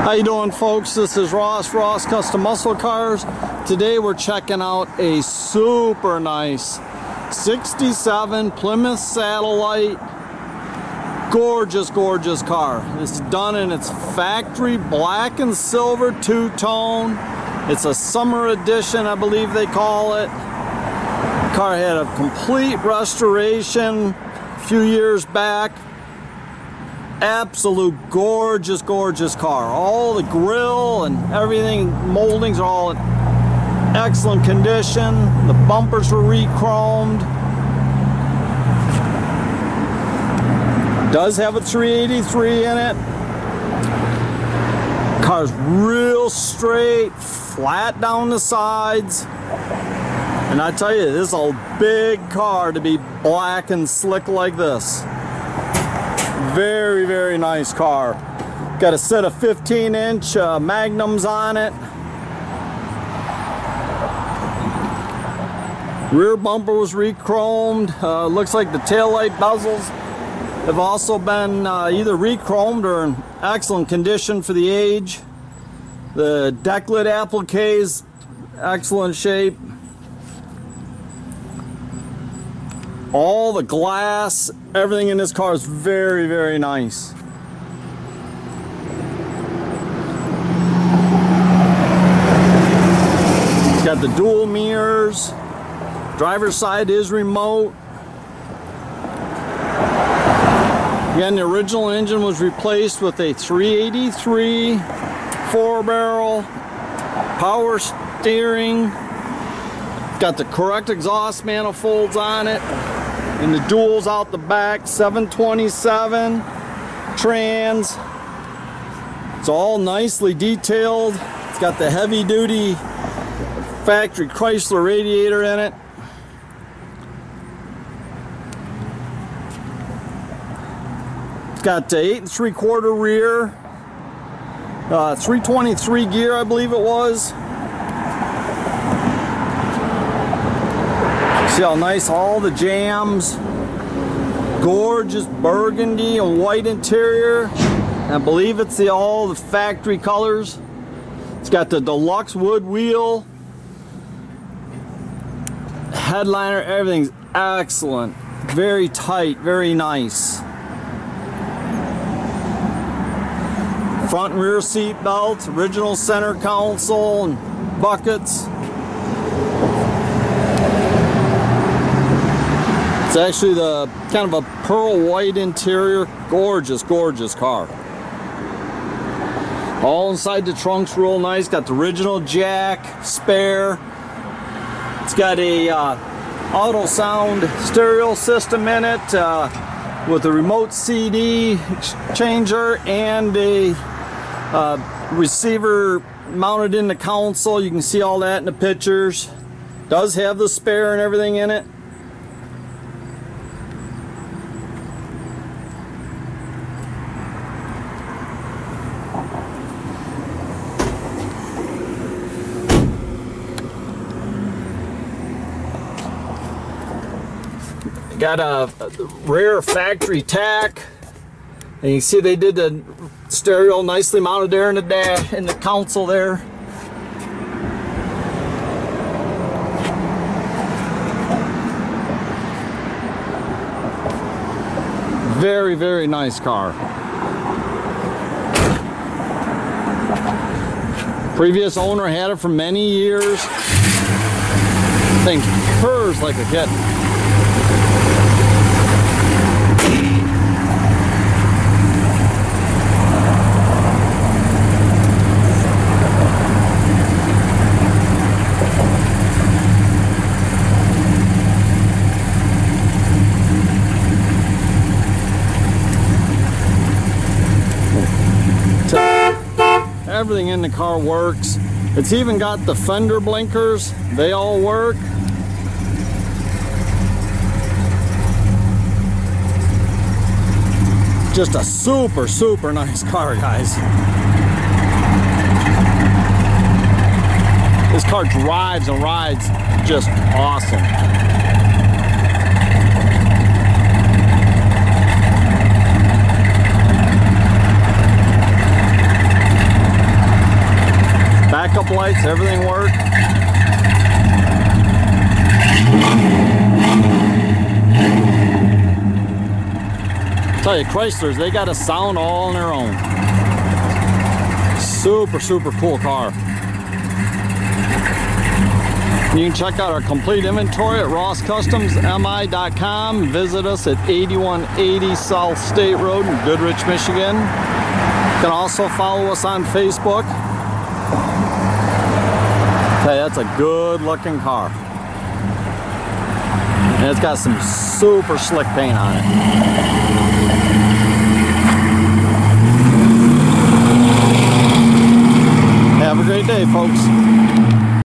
How you doing, folks? This is Ross Custom Muscle Cars. Today we're checking out a super nice 67 Plymouth Satellite. Gorgeous car. It's done in its factory black and silver two-tone. It's a summer edition, I believe they call it. The car had a complete restoration a few years back. Absolute gorgeous car. All the grill and everything, moldings are all in excellent condition. The bumpers were re-chromed. Does have a 383 in it. Car's real straight, flat down the sides. And I tell you, this is a big car to be black and slick like this. Very nice car. Got a set of 15-inch magnums on it. Rear bumper was re-chromed. Looks like the taillight bezels have also been either re-chromed or in excellent condition for the age. The deck lid applique is excellent shape. All the glass, everything in this car is very nice. It's got the dual mirrors. Driver's side is remote. Again, the original engine was replaced with a 383 4-barrel power steering. Got the correct exhaust manifolds on it. And the duals out the back, 727 trans. It's all nicely detailed. It's got the heavy duty factory Chrysler radiator in it. It's got 8 3/4 rear, 323 gear, I believe it was. See how nice all the jams. Gorgeous burgundy and white interior. I believe it's all the factory colors. It's got the deluxe wood wheel. Headliner, everything's excellent. Very tight, very nice. Front and rear seat belts, original center console and buckets. It's actually the kind of a pearl white interior. Gorgeous car. All inside the trunk's real nice. Got the original jack, spare. It's got a auto sound stereo system in it with a remote CD changer and a receiver mounted in the console. You can see all that in the pictures. Does have the spare and everything in it. Got a rear factory tack, and you can see they did the stereo nicely mounted there in the dash, in the console there. Very nice car. Previous owner had it for many years. Thing purrs like a kitten. Everything in the car works. It's even got the fender blinkers. They all work. Just a super nice car, guys. This car drives and rides just awesome. headlights, everything worked. Tell you, Chryslers, they got a sound all on their own. Super, super cool car. You can check out our complete inventory at rosscustomsmi.com. Visit us at 8180 South State Road in Goodrich, Michigan. You can also follow us on Facebook. Okay, that's a good looking car. And it's got some super slick paint on it. Have a great day, folks.